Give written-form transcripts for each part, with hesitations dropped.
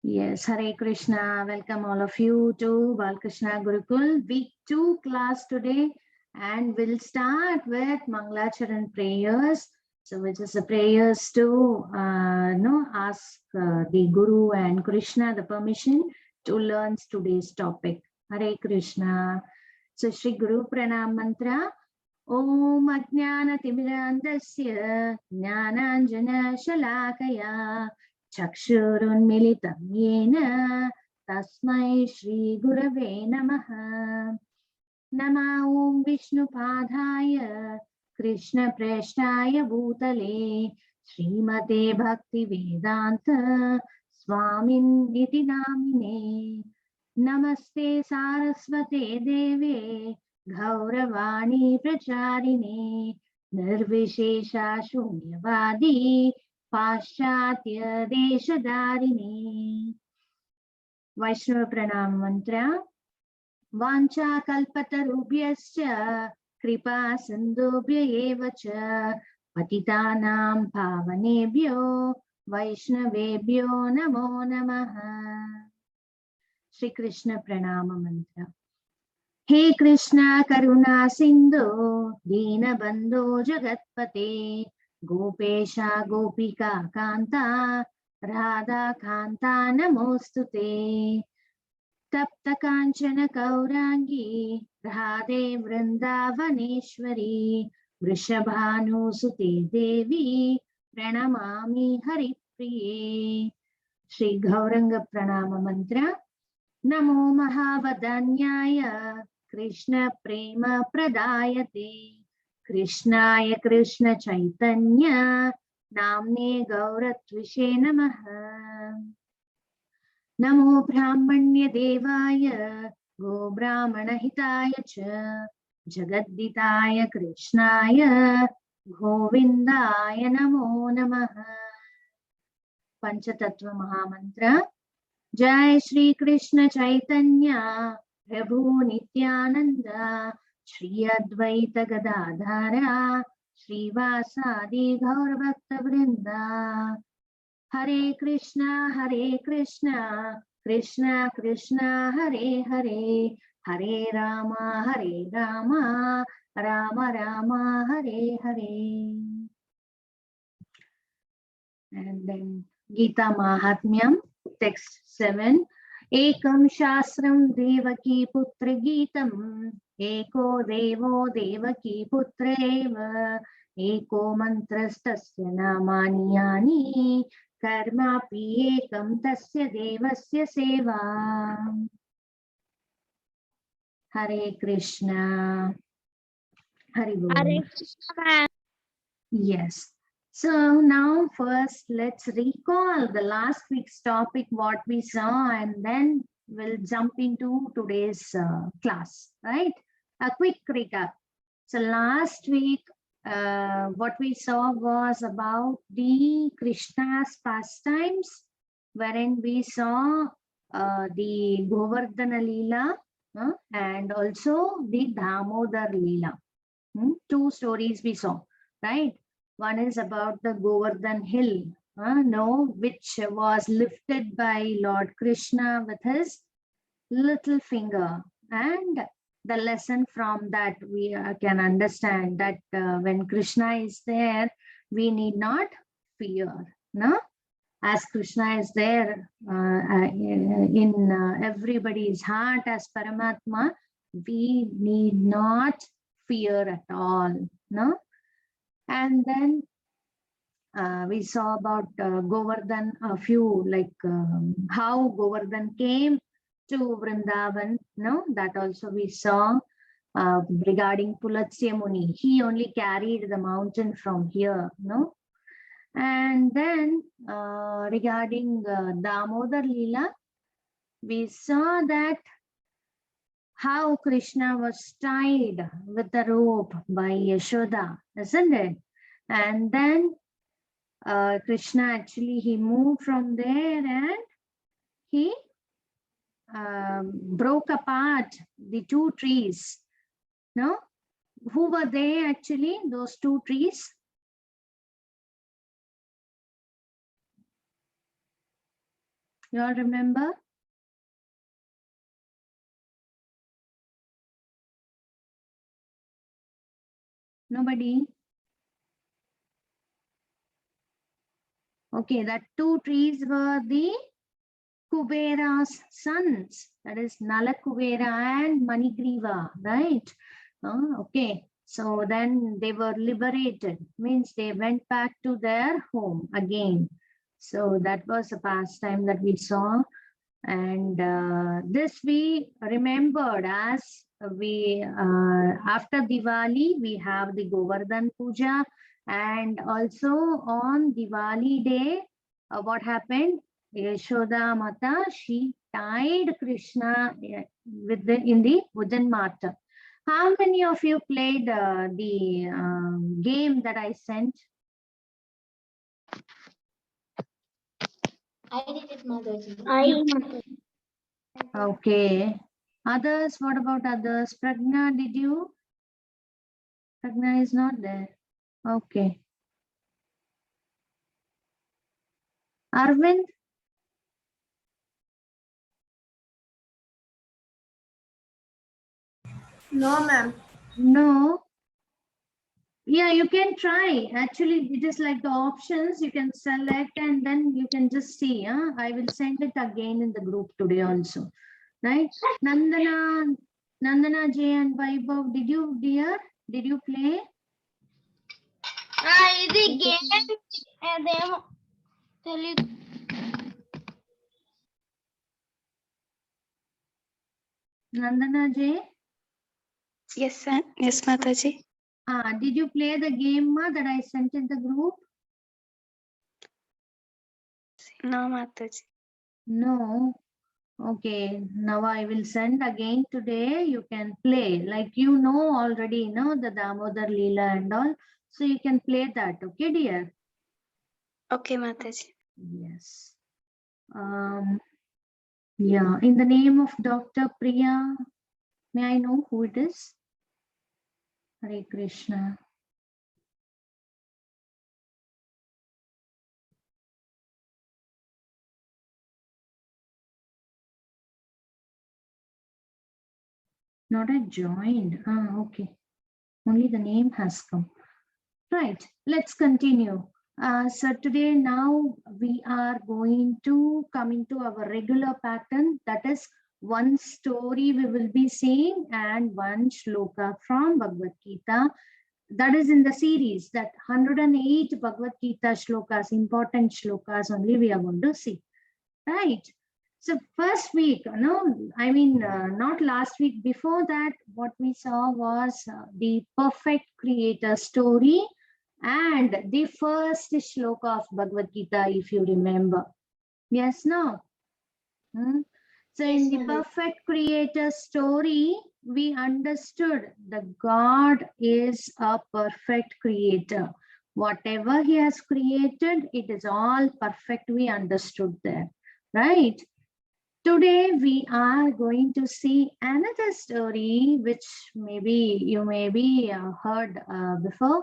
Yes, Hare Krishna. Welcome all of you to Balkrishna Gurukul Week 2 class today. And we'll start with Mangalacharan prayers. So which is the prayers to ask the Guru and Krishna the permission to learn today's topic. Hare Krishna. So Shri Guru Pranam Mantra. Om Ajnana Timirandasya Jnananjana Shalakaya Chakshurunmilitam yena tasmai Shri Gurave Namaha. Nama Om Vishnupadaya Krishna Preshtaya Bhutale Srimate Bhakti Vedanta Swamin Iti Namine. Namaste Saraswate Deve Gauravani Pracharine Nirvishesha Shunyavadi Paschatya Deshadarini. Vaishnava Pranam Mantra. Vancha kalpatarubhyascha kripa sindhubhya eva cha patitanam pavanebhyo vaishnavebhyo namo namaha. Shri Krishna Pranama Mantra. He Krishna Karuna Sindhu Dina Bandhu Jagatpate Gopesha Gopika Kanta Radha Kanta Namostute Tapta Kanchana Kaurangi Radhe Vrindavaneshwari Vrishabhanu Sute Devi Pranamami Hari Priye. Shri Gauranga Pranama Mantra. Namo Mahavadanyaya Krishna Prema Pradayate Krishnaya Krishna Chaitanya Namne Gauratvishe Namaha. Namo Brahmanya Devaya Go Brahmana Hitaya Cha Jagaditaya Krishnaya Govindaya Namo Namaha. Panchatattva Mahamantra. Jai Shri Krishna Chaitanya Prabhu Nityananda Shri Advaita Gadadhara Shri Vasadi Gaur Bhakta Vrinda. Hare Krishna Krishna Krishna Hare Hare Hare Rama Rama Rama Hare Hare. And then Gita Mahatmyam, text 7. Ekam Shastram Devaki Putra Gitam Eko Devo Devaki Putra Eva Eko Mantrastasya Namani Yani Karma Pi Ekam Tasya Devasya Seva. Hare Krishna. Hare Bol. Hare Krishna. Yes. So now first let's recall the last week's topic, what we saw, and then we'll jump into today's class, right? A quick recap. So last week, what we saw was about the Krishna's pastimes, wherein we saw the Govardhana Leela and also the Damodar Leela. Two stories we saw, right? One is about the Govardhan hill, which was lifted by Lord Krishna with his little finger. And the lesson from that we can understand that when Krishna is there, we need not fear. No? As Krishna is there in everybody's heart as Paramatma, we need not fear at all. No? And then we saw about Govardhan, a few like how Govardhan came to Vrindavan. No, that also we saw regarding Pulatsya Muni. He only carried the mountain from here. No, and then regarding Damodar Leela, we saw that how Krishna was tied with the rope by Yashoda, isn't it? And then Krishna actually, he moved from there and he broke apart the two trees. No? Who were they actually, those two trees? You all remember? Nobody? Okay, that two trees were the Kubera's sons. That is Nala Kubera and Manigriva, right? Okay. So then they were liberated, means they went back to their home again. So that was a pastime that we saw. And this we remembered as we, after Diwali, we have the Govardhan Puja. And also on Diwali day, what happened? Yashoda Mata, she tied Krishna with in the wooden martyr. How many of you played the game that I sent? I did it, Mataji. Okay. Others, what about others? Pragna, did you? Pragna is not there. Okay. Arvind? No, ma'am. No. Yeah, you can try. Actually, it is like the options you can select and then you can just see. I will send it again in the group today also. Right? Nandana J and Vaibhav, did you, dear? Did you play? The game. Nandana J? Yes, sir. Yes, Mataji. Did you play the game that I sent in the group? No, Mataji. No. Okay, now I will send again today. You can play, like you know already, the Damodar Leela and all. So you can play that, okay, dear? Okay, Mataji. Yes. Yeah, in the name of Dr. Priya, may I know who it is? Hare Krishna. Not a joined. Okay. Only the name has come. Right, let's continue. So today now we are going to come into our regular pattern. That is one story we will be seeing and one shloka from Bhagavad Gita. That is in the series, that 108 Bhagavad Gita shlokas, important shlokas only we are going to see. Right. So first week, not last week, before that, what we saw was the perfect creator story and the first shloka of Bhagavad Gita, if you remember. Yes, no? So in the perfect creator story, we understood that God is a perfect creator. Whatever he has created, it is all perfect. We understood there, right? Today we are going to see another story which maybe you heard before,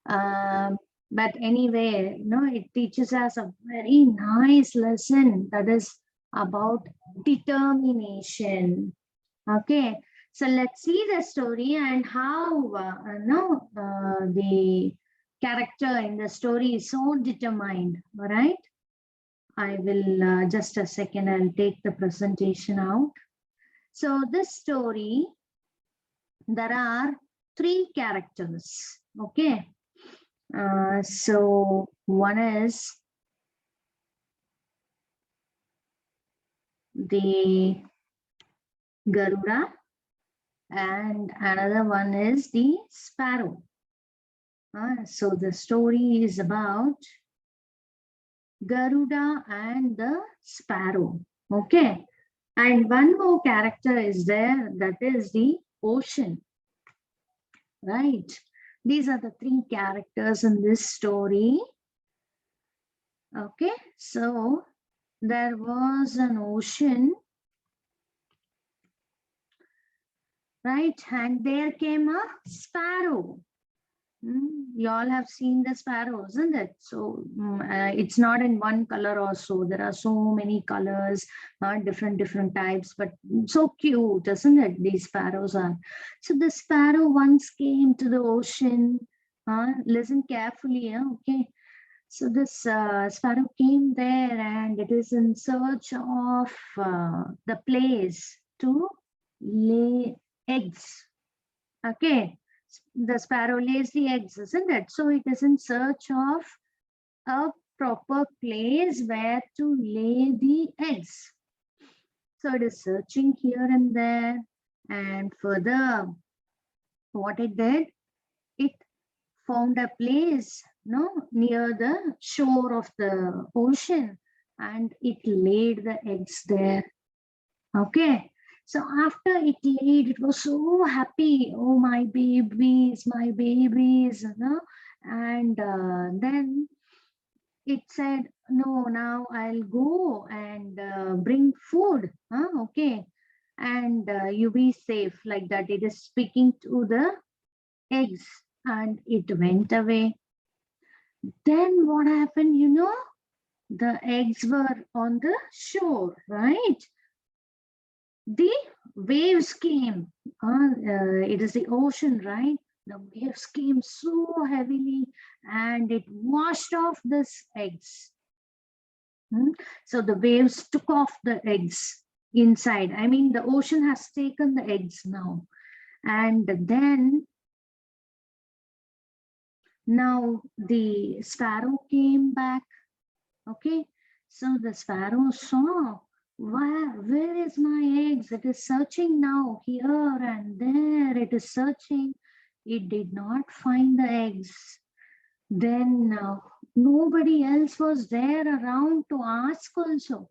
but anyway, it teaches us a very nice lesson, that is about determination. Okay, so let's see the story and how the character in the story is so determined. All right. I will just a second, I'll take the presentation out. So this story, there are 3 characters. Okay. So one is the Garuda and another one is the sparrow. So the story is about Garuda and the sparrow. Okay. And one more character is there, that is the ocean. Right. These are the 3 characters in this story. Okay. So there was an ocean. Right. And there came a sparrow. You all have seen the sparrow, isn't it? So it's not in one color or so. There are so many colors, different types, but so cute, isn't it? These sparrows are. So the sparrow once came to the ocean. Listen carefully, okay. So this sparrow came there and it is in search of the place to lay eggs. Okay, the sparrow lays the eggs, isn't it? So it is in search of a proper place where to lay the eggs. So it is searching here and there, and further, what it did, it found a place, near the shore of the ocean, and it laid the eggs there. Okay. So after it laid, it was so happy. Oh, my babies, And then it said, no, now I'll go and bring food. Okay. And you be safe, like that. It is speaking to the eggs, and it went away. Then what happened, the eggs were on the shore, right? The waves came. It is the ocean, right? The waves came so heavily and it washed off these eggs. So the waves took off the eggs inside. I mean, the ocean has taken the eggs now. And then now the sparrow came back. Okay. So the sparrow saw, where is my eggs? It is searching now here and there. It is searching. It did not find the eggs. Then nobody else was there around to ask also.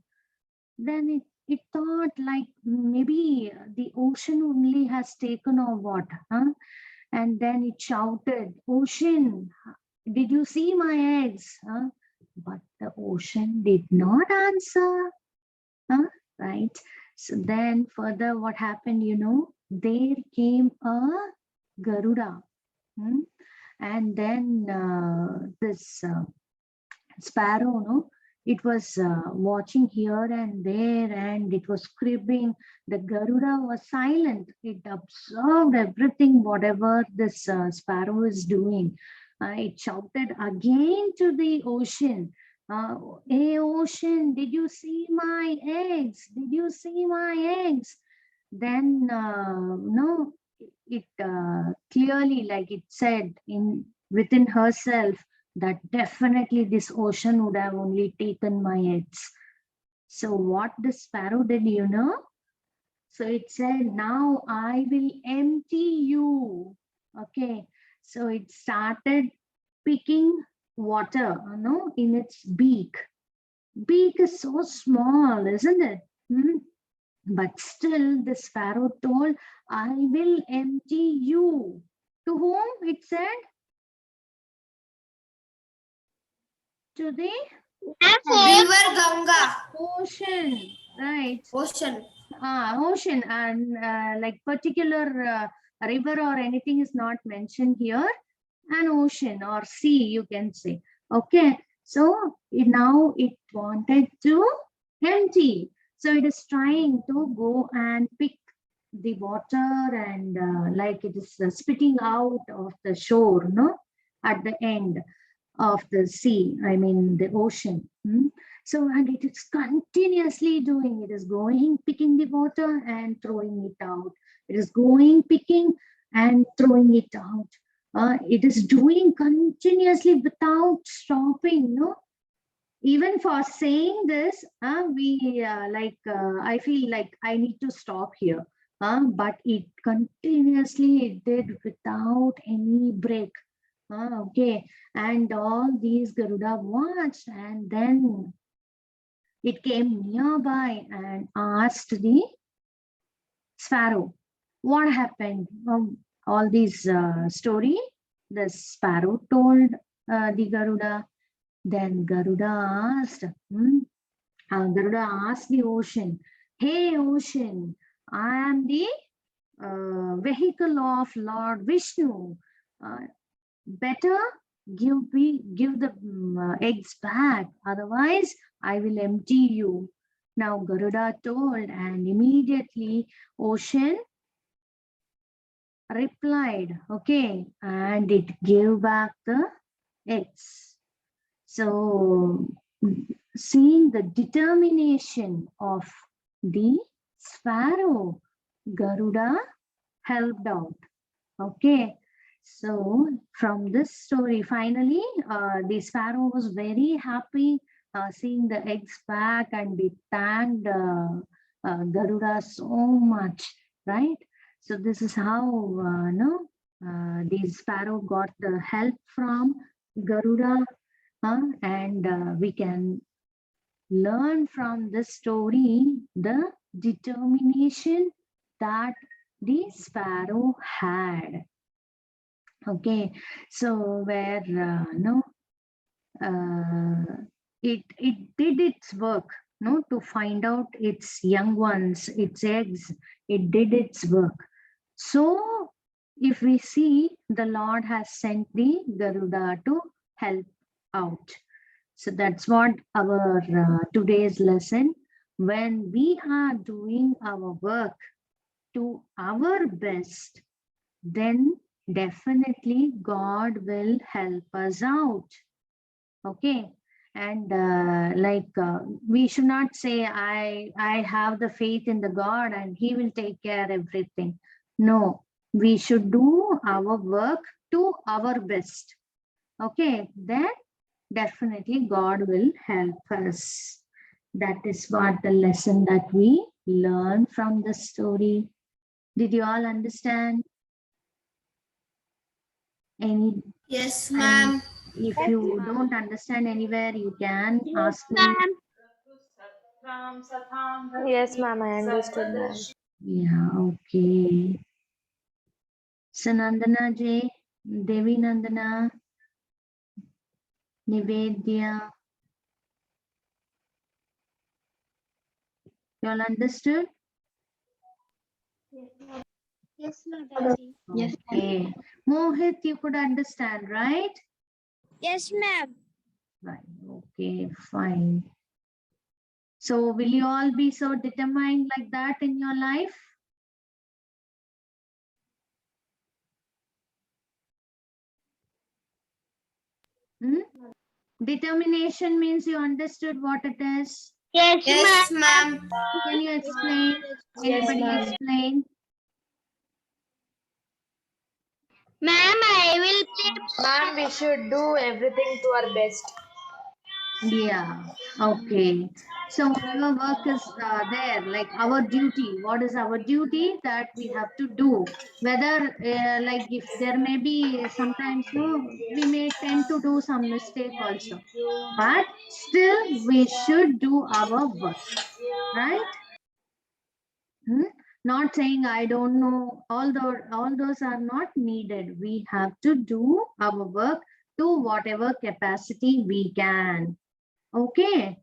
Then it thought like maybe the ocean only has taken or what. And then it shouted, ocean, did you see my eggs? But the ocean did not answer. Right? So then further what happened, there came a Garuda. And then this sparrow, it was watching here and there and it was cribbing. The Garuda was silent. It observed everything, whatever this sparrow is doing. It shouted again to the ocean. Hey ocean, did you see my eggs? Did you see my eggs? Then no, it clearly, like it said within herself, that definitely this ocean would have only taken my eggs. So what the sparrow did, So it said, now I will empty you. Okay. So it started picking water, in its beak. Beak is so small, isn't it? But still the sparrow told, I will empty you. To whom it said? To the River Ganga. ocean, right? Ocean. Ocean, and like particular river or anything is not mentioned here. An ocean or sea, you can say. Okay, so now it wanted to empty. So it is trying to go and pick the water and like it is spitting out of the shore, at the end of the sea, I mean the ocean. So, and it is continuously doing, it is going, picking the water and throwing it out. It is going, picking and throwing it out. It is doing continuously without stopping, Even for saying this, I feel like I need to stop here. But it continuously did without any break. Okay, and all these Garuda watched, and then it came nearby and asked the sparrow, what happened? All these story, the sparrow told the Garuda. Then Garuda asked the ocean, hey ocean, I am the vehicle of Lord Vishnu. better give the eggs back, otherwise I will empty you. Now Garuda told, and immediately Ocean replied, okay, and it gave back the eggs. So seeing the determination of the sparrow, Garuda helped out. Okay, so from this story, finally, the sparrow was very happy seeing the eggs back, and it thanked Garuda so much, right? So this is how no, the sparrow got the help from Garuda, and we can learn from this story the determination that the sparrow had. Okay, so where no, it did its work, no, to find out its young ones, its eggs. It did its work. So if we see, the Lord has sent the Garuda to help out. So that's what our today's lesson. When we are doing our work to our best, then definitely God will help us out. Okay. And we should not say, I have the faith in the God and he will take care everything. No, we should do our work to our best. Okay, then definitely God will help us. That is what the lesson that we learn from the story. Did you all understand? Any? Yes, ma'am. If you don't understand anywhere, you can ask me. Yes, ma'am, I understood, ma'am. Yeah, okay. Sanandana J, Devi Nandana, Nivedya. You all understood? Yes, Mataji. Yes, Okay. Mohit, you could understand, right? Yes, ma'am. Right. Okay, fine. So will you all be so determined like that in your life? Determination means you understood what it is. Yes, ma'am. Can you explain? Yes, Anybody ma'am. explain? Ma'am, I will Ma'am, we should do everything to our best. Yeah, okay. So whatever work is there, like our duty, what is our duty that we have to do? Whether like if there may be sometimes, no, we may tend to do some mistake also, but still we should do our work, right? Not saying I don't know, although all those are not needed. We have to do our work to whatever capacity we can. Okay.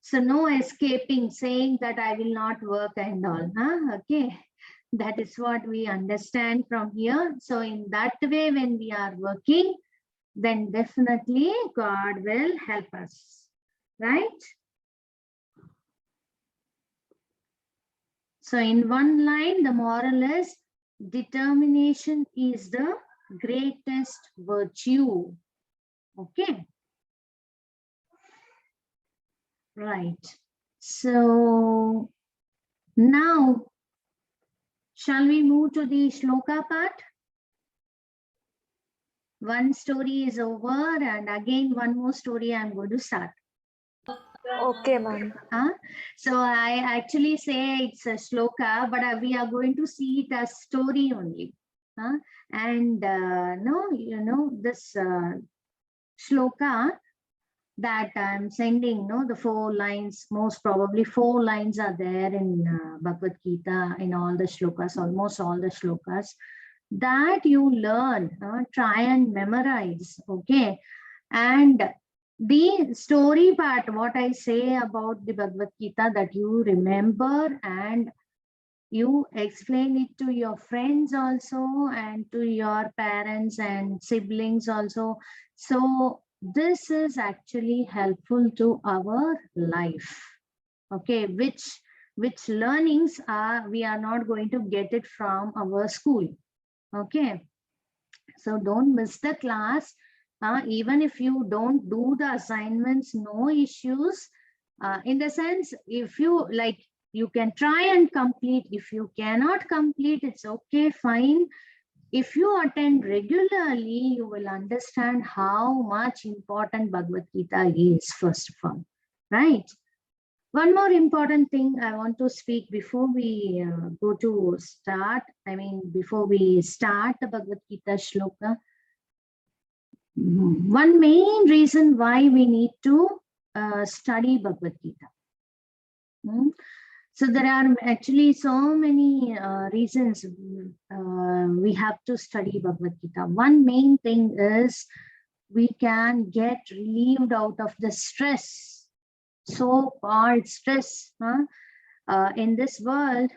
So no escaping, saying that I will not work and all. Huh? Okay. That is what we understand from here. So in that way, when we are working, then definitely God will help us. Right? So in one line, the moral is determination is the greatest virtue. Okay. Right. So now, shall we move to the shloka part? One story is over, and again one more story I'm going to start. Okay, ma'am. So I actually say it's a shloka, but we are going to see it as story only. And no, you know, this shloka that I'm sending, no, the 4 lines, most probably 4 lines are there in Bhagavad Gita, in all the shlokas, almost all the shlokas, that you learn, try and memorize, okay? And the story part, what I say about the Bhagavad Gita, that you remember and You explain it to your friends also and to your parents and siblings also. So this is actually helpful to our life. Okay, which learnings are we are not going to get it from our school. Okay, so don't miss the class. Even if you don't do the assignments, no issues. In the sense, if you like, you can try and complete. If you cannot complete, it's okay, fine. If you attend regularly, you will understand how much important Bhagavad Gita is, first of all, right? One more important thing I want to speak before we go to start. Before we start the Bhagavad Gita shloka. One main reason why we need to study Bhagavad Gita. So there are actually so many reasons we have to study Bhagavad Gita. One main thing is we can get relieved out of the stress, so-called stress. In this world,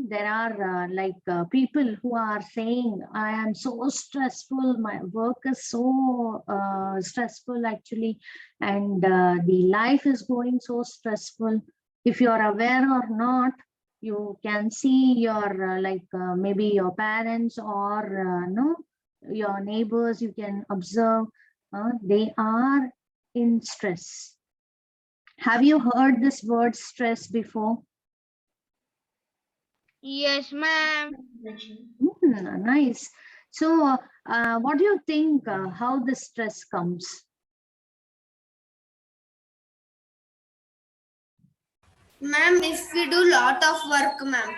there are people who are saying, I am so stressful, my work is so stressful actually, and the life is going so stressful. If you are aware or not, you can see your maybe your parents or no, your neighbors, you can observe they are in stress. Have you heard this word stress before? Yes, ma'am. Nice. So what do you think how the stress comes? Ma'am, if we do lot of work, ma'am.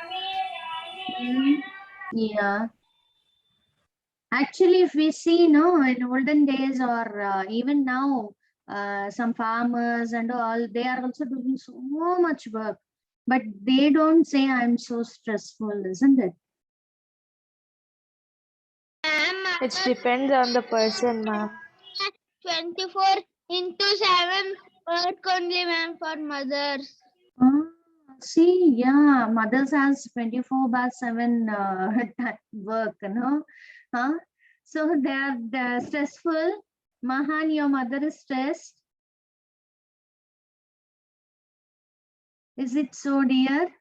Yeah. Actually, if we see, no, in olden days or even now, some farmers and all, they are also doing so much work, but they don't say I'm so stressful, isn't it? Ma'am, It depends on the person, ma'am. 24/7 work only, ma'am, for mothers. See, yeah, mothers has 24/7 work, no? So they're stressful. Mahan, your mother is stressed. Is it so, dear?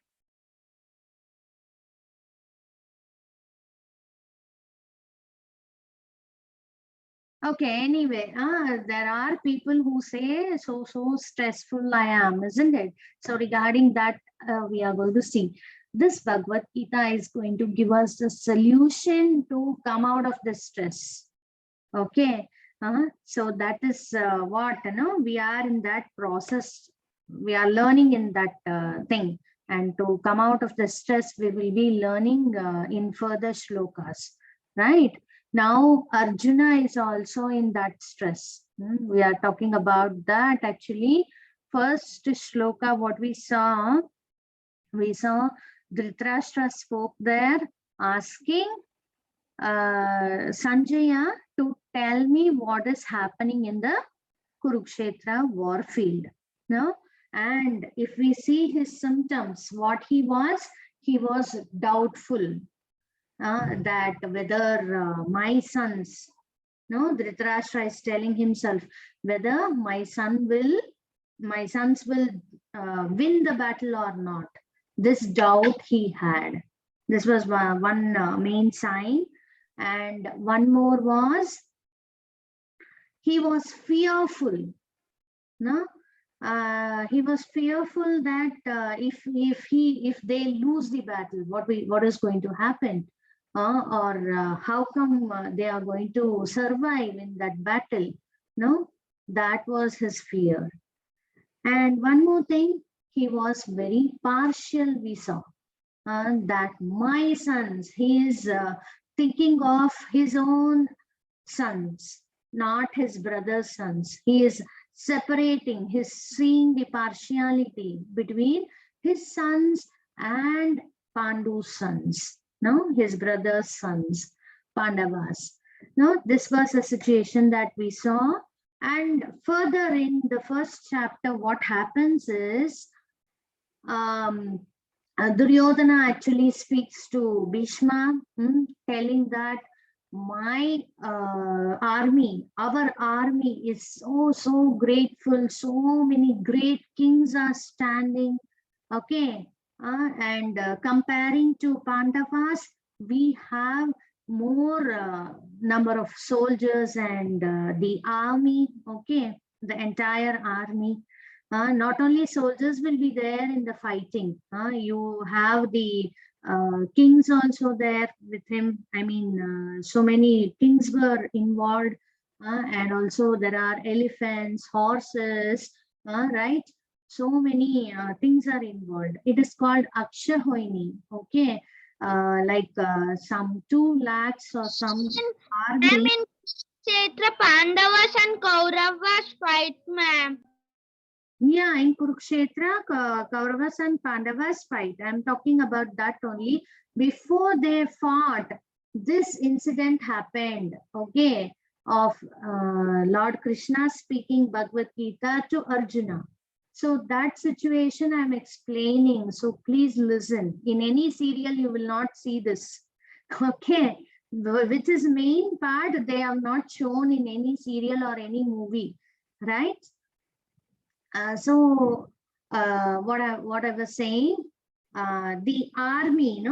Okay, anyway, there are people who say so stressful I am, isn't it? So regarding that, we are going to see. This Bhagavad Gita is going to give us the solution to come out of the stress. Okay, so that is what, we are in that process. We are learning in that thing. And to come out of the stress, we will be learning in further shlokas, right? Now, Arjuna is also in that stress. We are talking about that actually. First shloka, what we saw Dhritarashtra spoke there asking Sanjaya to tell me what is happening in the Kurukshetra war field. No? And if we see his symptoms, what he was doubtful that whether my sons, no, Dhritarashtra is telling himself whether my sons will win the battle or not. This doubt he had. This was one main sign. And one more was he was fearful. No, he was fearful that if they lose the battle, what is going to happen, or how come they are going to survive in that battle? No, that was his fear. And one more thing, he was very partial. We saw that my sons, he is thinking of his own sons, not his brother's sons. He is separating, he's seeing the partiality between his sons and Pandu's sons, no, his brother's sons, Pandavas. No, this was a situation that we saw. And further in the first chapter, what happens is Duryodhana actually speaks to Bhishma, telling that my army, our army is so grateful. So many great kings are standing. Okay, and comparing to Pandavas, we have more number of soldiers and the army. Okay, the entire army. Not only soldiers will be there in the fighting. You have the kings also there with him. I mean, so many kings were involved, and also there are elephants, horses, right? So many things are involved. It is called Akshahoini. Okay, like some 2 lakhs or some army. Ma'am, in Kshetra, Pandavas and Kauravas fight, ma'am. Yeah, in Kurukshetra, Kauravas and Pandavas fight. I'm talking about that only. Before they fought, this incident happened, okay, of Lord Krishna speaking Bhagavad Gita to Arjuna. So that situation I'm explaining. So please listen. In any serial, you will not see this, okay, which is main part they have not shown in any serial or any movie, right? So what I was saying, the army,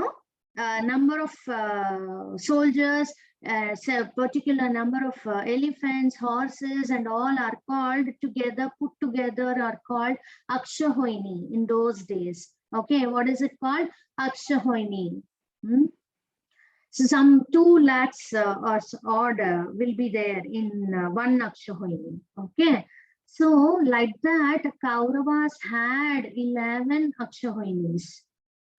number of soldiers, so particular number of elephants, horses, and all are called together, put together, are called Akshahoini in those days. Okay, what is it called? Akshahoini. So some 2 lakhs or odd will be there in one Akshahoini. Okay. So like that, Kauravas had 11 Akshahoinis.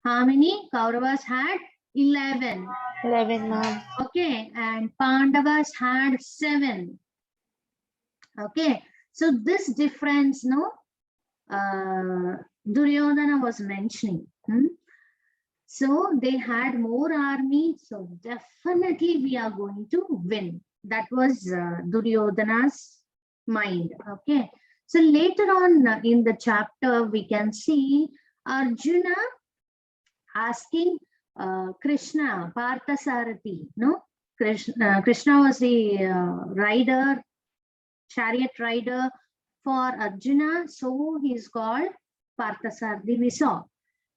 How many? Kauravas had 11. 11, ma'am. Okay. And Pandavas had 7. Okay. So this difference, no, Duryodhana was mentioning. So they had more army. So definitely we are going to win. That was Duryodhana's mind. Okay. So later on in the chapter, we can see Arjuna asking Krishna, Parthasarathi, no? Krishna was the rider, chariot rider for Arjuna. So he is called Parthasarathi, we saw.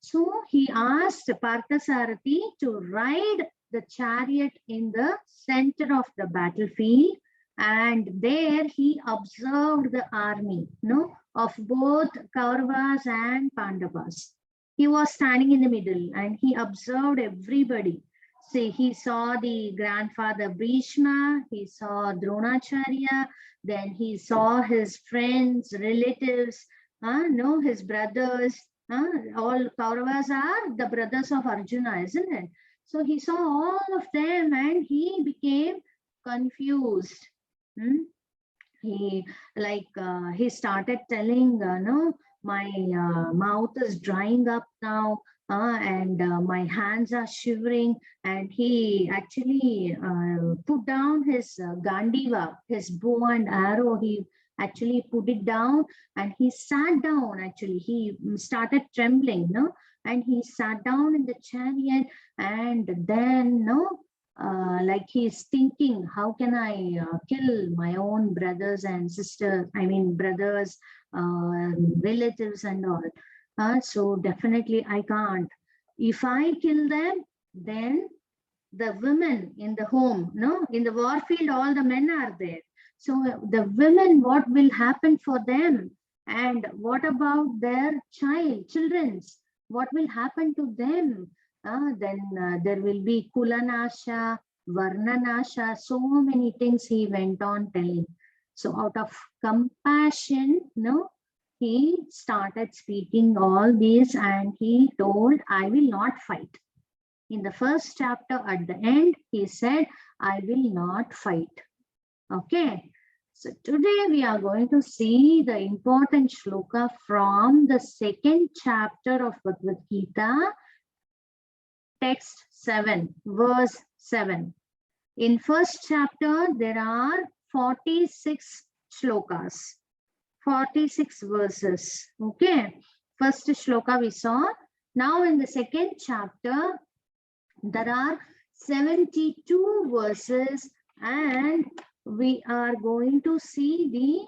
So he asked Parthasarathi to ride the chariot in the center of the battlefield, and there he observed the army, of both Kauravas and Pandavas. He was standing in the middle and he observed everybody. See, he saw the grandfather Bhishma, he saw Dronacharya, then he saw his friends, relatives, his brothers. All Kauravas are the brothers of Arjuna, isn't it? So he saw all of them and he became confused. He started telling, my mouth is drying up now, and my hands are shivering. And he actually put down his Gandiva, his bow and arrow. He actually put it down and he sat down. Actually, he started trembling, and he sat down in the chariot, and then, like he's thinking, how can I kill my own brothers and sisters, I mean brothers, relatives and all. So definitely I can't. If I kill them, then the women in the home, in the war field, all the men are there. So the women, what will happen for them? And what about their children's? What will happen to them? Then there will be Kulanasha, Varnanasha, so many things he went on telling. So out of compassion, he started speaking all this and he told, I will not fight. In the first chapter at the end, he said, I will not fight. Okay. So today we are going to see the important shloka from the 2nd chapter of Bhagavad Gita, text 7, verse 7. In first chapter, there are 46 shlokas, 46 verses. Okay. First shloka we saw, Now in the second chapter, there are 72 verses, and we are going to see the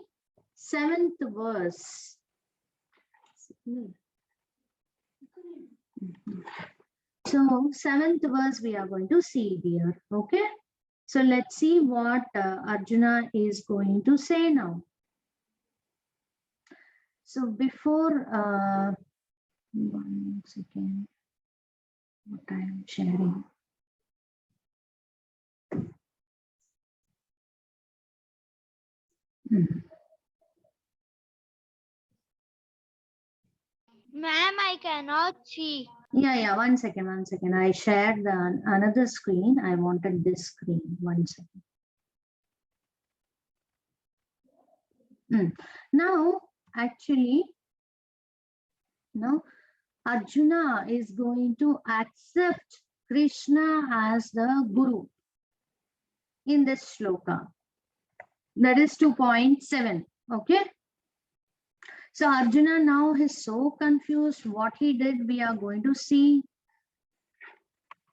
7th verse. So 7th verse we are going to see here. Okay. So let's see what Arjuna is going to say now. So before 1 second, what I am sharing. Ma'am, I cannot see. Yeah, 1 second, 1 second. I shared the another screen. I wanted this screen. 1 second. Now, actually, now Arjuna is going to accept Krishna as the Guru in this shloka. That is 2.7. Okay. So Arjuna now is so confused. What he did, we are going to see.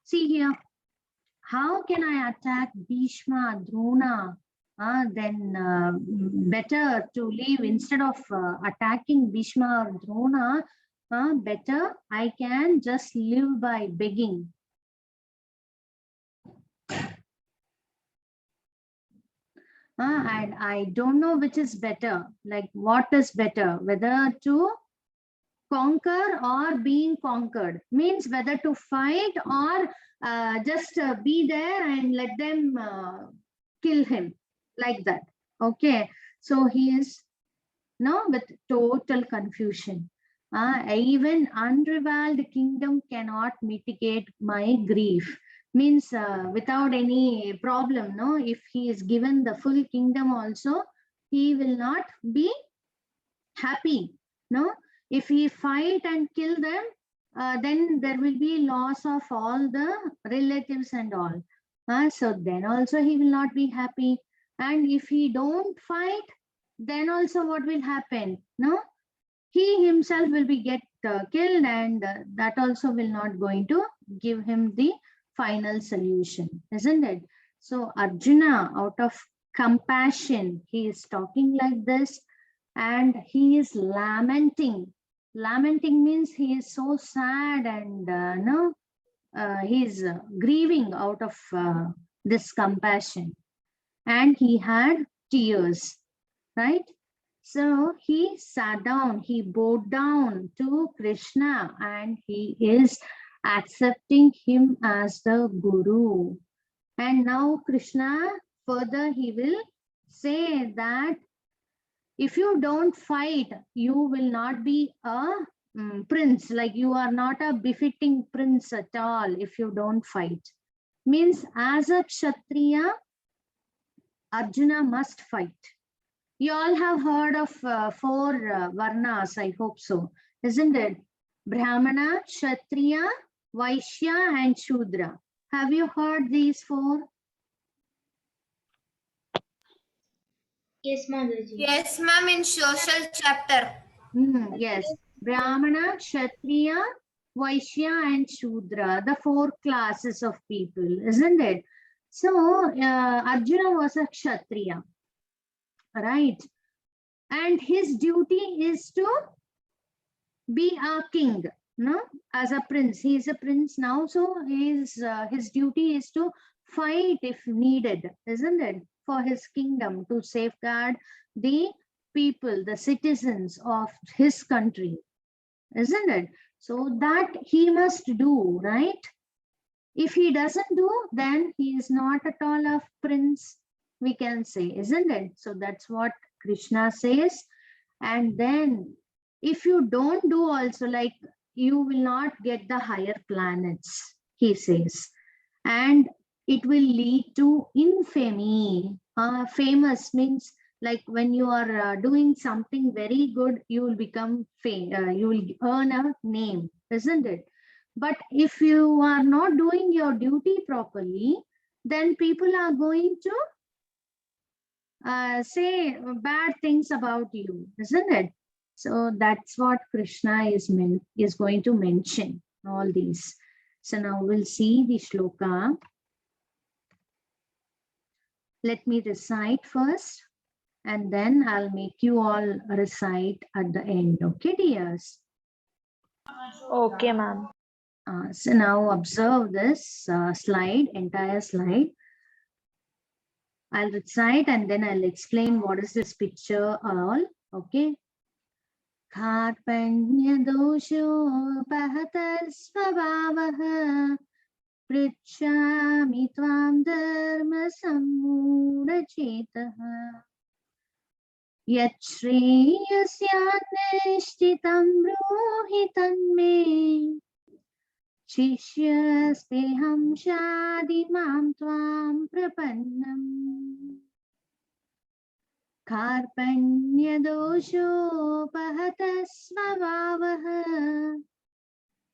See here. How can I attack Bhishma, Drona? Then better to leave instead of attacking Bhishma or Drona. Better I can just live by begging. And I don't know which is better, like what is better, whether to conquer or being conquered. Means whether to fight or just be there and let them kill him, like that. Okay, so he is now with total confusion. Even unrivaled kingdom cannot mitigate my grief. Means without any problem, no, if he is given the full kingdom also, he will not be happy, no. If he fight and kill them, then there will be loss of all the relatives and all. So then also he will not be happy. And if he don't fight, then also what will happen, no, he himself will be get killed, and that also will not going to give him the final solution, isn't it? So Arjuna, out of compassion, he is talking like this, and he is lamenting. Lamenting means he is so sad, and he is grieving out of this compassion, and he had tears, right? So he sat down, he bowed down to Krishna, and he is accepting him as the Guru. And now Krishna, further he will say that if you don't fight, you will not be a prince, like you are not a befitting prince at all if you don't fight. Means as a Kshatriya, Arjuna must fight. You all have heard of 4 Varnas, I hope so, isn't it? Brahmana, Kshatriya, Vaishya, and Shudra. Have you heard these 4? Yes, Mataji. Yes, ma'am, in social chapter. Yes, Brahmana, Kshatriya, Vaishya, and Shudra, the 4 classes of people, isn't it? So Arjuna was a Kshatriya, right? And his duty is to be a king, no, as a prince. He is a prince now, so his duty is to fight if needed, isn't it, for his kingdom, to safeguard the people, the citizens of his country, isn't it? So that he must do, right? If he doesn't do, then he is not at all a prince, we can say, isn't it? So that's what Krishna says. And then if you don't do also, like, you will not get the higher planets, he says, and it will lead to infamy. Famous means like when you are doing something very good, you will become you will earn a name, isn't it? But if you are not doing your duty properly, then people are going to say bad things about you, isn't it? So that's what Krishna is going to mention, all these. So now we'll see the shloka. Let me recite first, and then I'll make you all recite at the end. Okay, dears? Okay, ma'am. So now observe this slide, entire slide. I'll recite and then I'll explain what is this picture all. Okay. Karpanya dosho pahatar svabhavah pritchami tvam dharma sammudha chetah yachreyasyanishtitam brohi tanme शिष्यस्तेऽहं शादिमां त्वां प्रपन्नम् कार्पण्यदोषोपहतः स्वभावः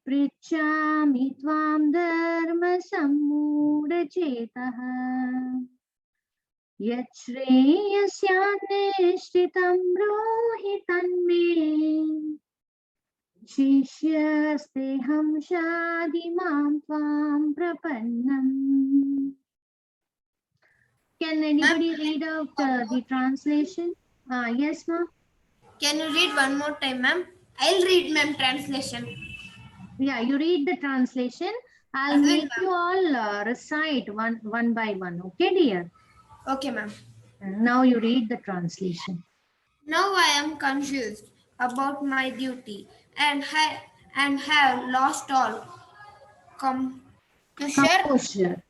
पृच्छामि त्वां धर्मसम्मूढचेतः यच्छ्रेयस्यान्निश्चितं ब्रूहि तन्मे शिष्यस्तेऽहं शादिमां त्वां प्रपन्नम्. Can anybody read out the translation? Yes, ma'am. Can you read one more time, ma'am? I'll read, ma'am, translation. Yeah, you read the translation. I'll I will, make you all recite one by one. Okay, dear? Okay, ma'am. Now you read the translation. Now I am confused about my duty and have lost all composure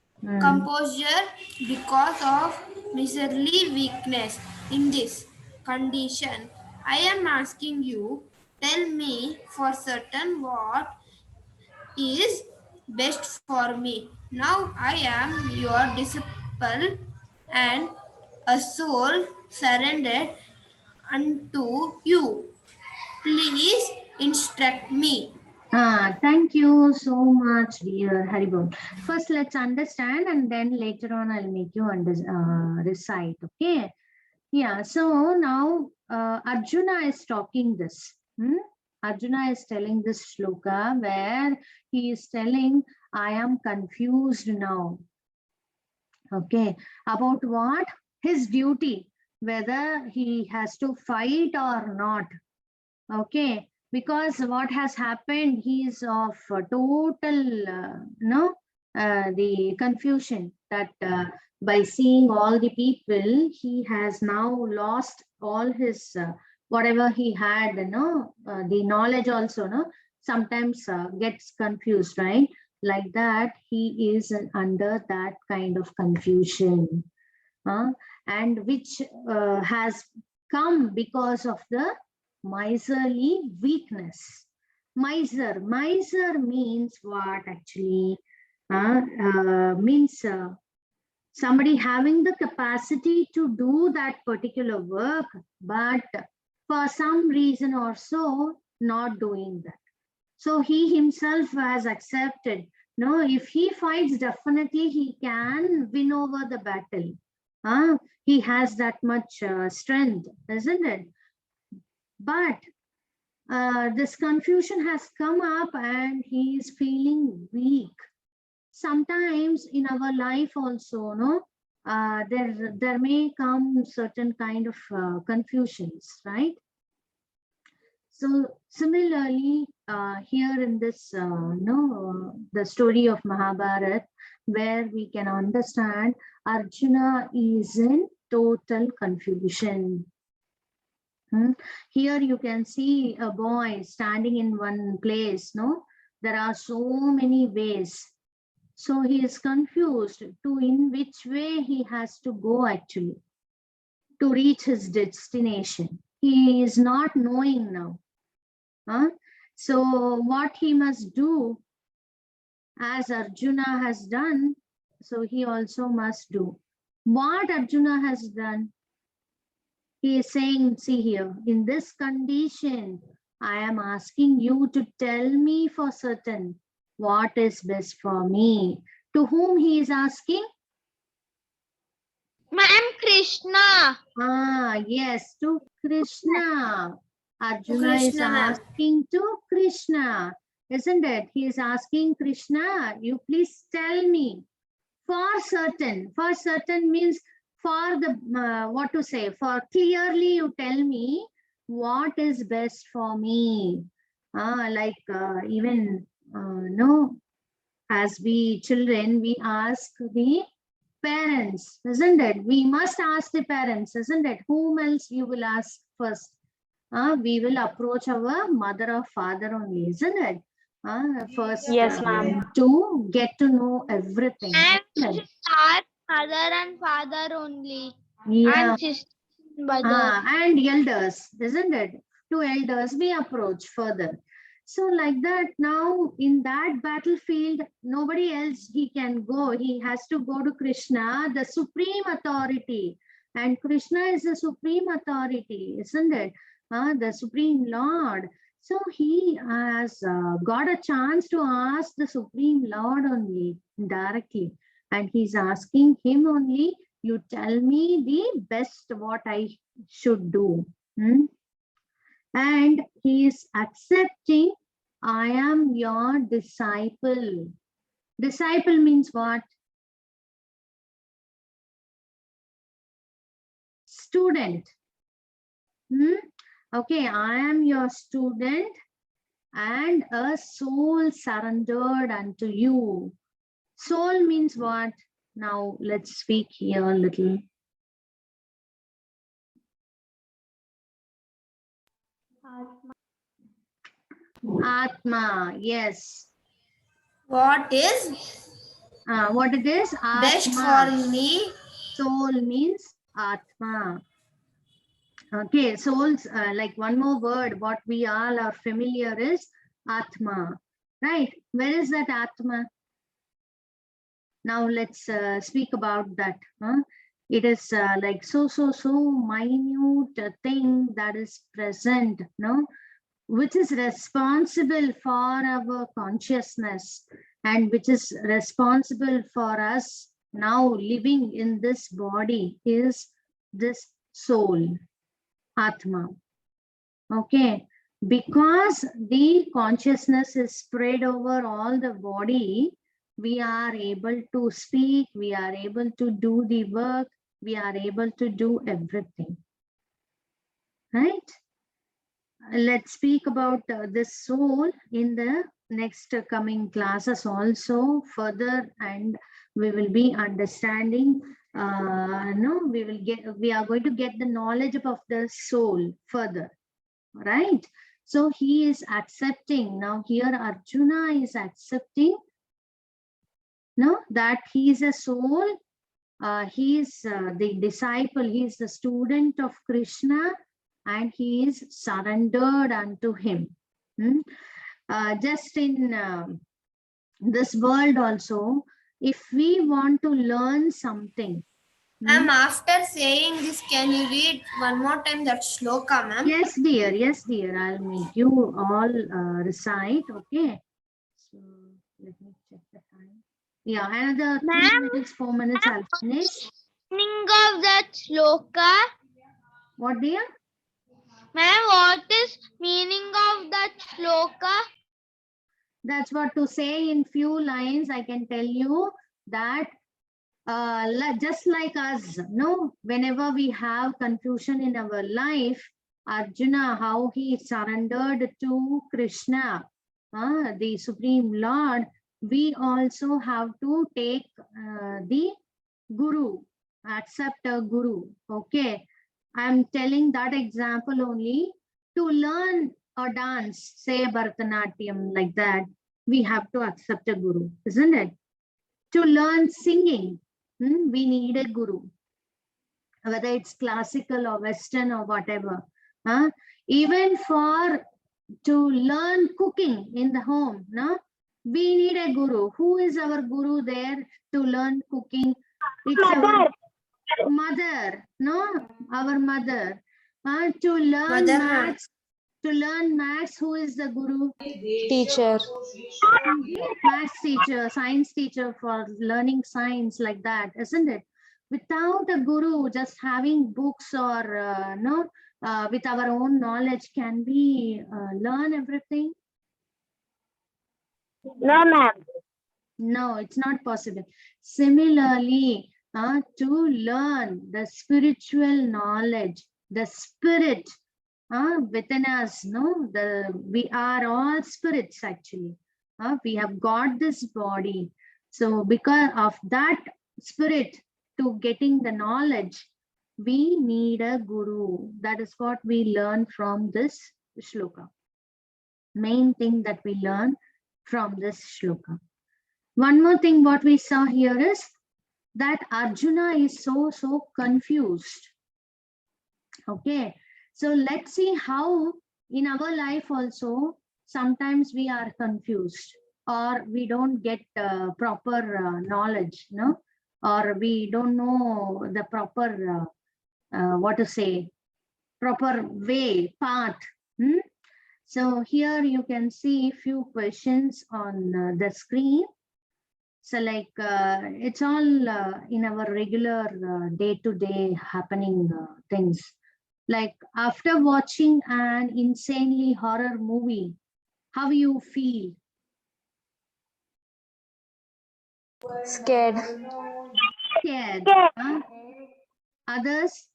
because of miserly weakness. In this condition, I am asking you, tell me for certain what is best for me. Now I am your disciple and a soul surrendered unto you. Please instruct me. Thank you so much, dear Haribol. First, let's understand, and then later on, I'll make you recite. Okay? Yeah. So now Arjuna is talking this. Arjuna is telling this shloka where he is telling, I am confused now. Okay. About what? His duty, whether he has to fight or not. Okay. Because what has happened, he is of total, the confusion that by seeing all the people, he has now lost all his, whatever he had, the knowledge also, sometimes gets confused, right? Like that, he is under that kind of confusion, and which has come because of the miserly weakness. Miser means what actually? Means somebody having the capacity to do that particular work, but for some reason or so not doing that. So he himself has accepted, no, if he fights, definitely he can win over the battle. He has that much strength, isn't it? But this confusion has come up and he is feeling weak. Sometimes in our life also, there may come certain kind of confusions, right? So similarly, here in this, the story of Mahabharata, where we can understand Arjuna is in total confusion. Here you can see a boy standing in one place, there are so many ways. So he is confused to in which way he has to go actually to reach his destination. He is not knowing now. So what he must do, as Arjuna has done, so he also must do. What Arjuna has done? He is saying, see here, in this condition, I am asking you to tell me for certain what is best for me. To whom he is asking? Ma'am, Krishna. Yes, to Krishna. Arjuna is Krishna, ma'am. asking to Krishna, isn't it? He is asking Krishna, you please tell me for certain. For certain means for the, what to say, for clearly you tell me what is best for me. Even, no, as we children, we ask the parents, isn't it? We must ask the parents, isn't it? Whom else you will ask first? We will approach our mother or father only, isn't it? First, Yes, ma'am. to get to know everything. And isn't it? our mother and father only. Yeah. And sister and brother. And elders, isn't it? To elders we approach further. So like that, now in that battlefield, nobody else he can go. He has to go to Krishna, the supreme authority. And Krishna is the supreme authority, isn't it? The supreme Lord. So he has got a chance to ask the supreme Lord only directly. And he's asking him only, you tell me the best what I should do. And he is accepting, I am your disciple. Disciple means what? Student. Okay, I am your student and a soul surrendered unto you. Soul means what? Now let's speak here a little. Atma, yes. What is What it is? best Atma. for me? Soul means Atma. Okay, souls, like one more word, what we all are familiar is Atma, right? Where is that Atma? Now let's speak about that. It is like so minute thing that is present, no? Which is responsible for our consciousness and which is responsible for us now living in this body is this soul, Atma. Okay, because the consciousness is spread over all the body, we are able to speak, we are able to do the work, we are able to do everything, right? Let's speak about this soul in the next coming classes also further, and we will be understanding, we are going to get the knowledge of the soul further, right? So he is accepting, now here Arjuna is accepting, no, that he is a soul, he is the disciple, he is the student of Krishna, and he is surrendered unto him. Just in this world also, if we want to learn something. Ma'am, after saying this, can you read one more time that shloka, ma'am? Yes, dear. I'll make you all recite, okay? So let me check the time. Yeah, another 3 minutes, 4 minutes, I'll finish. Meaning of that shloka? What, dear? Ma'am, what is meaning of that shloka? That's what to say in few lines. I can tell you that just like us, no, whenever we have confusion in our life, Arjuna, how he surrendered to Krishna, the Supreme Lord, we also have to take the Guru, accept a Guru, okay? I'm telling that example only. To learn a dance, say Bharatanatyam, like that, we have to accept a Guru, isn't it? To learn singing, we need a Guru, whether it's classical or Western or whatever. Even to learn cooking in the home, no, we need a Guru. Who is our Guru there to learn cooking? It's our mother, no, our mother. To learn Mother, maths, who is the Guru? Teacher. Maths teacher, science teacher for learning science, like that, isn't it? Without a Guru, just having books or with our own knowledge, can we learn everything? No, ma'am. No, it's not possible. Similarly, to learn the spiritual knowledge, the spirit within us, no, we are all spirits actually. We have got this body. So because of that spirit to getting the knowledge, we need a guru. That is what we learn from this shloka. Main thing that we learn from this shloka. One more thing what we saw here is that Arjuna is so confused. Okay, so let's see how in our life also sometimes we are confused, or we don't get proper knowledge, no, or we don't know the proper what to say, proper way, path. So here you can see a few questions on the screen. So like it's all in our regular day-to-day happening things. Like after watching an insanely horror movie, how you feel? Scared. Scared. Huh? Others?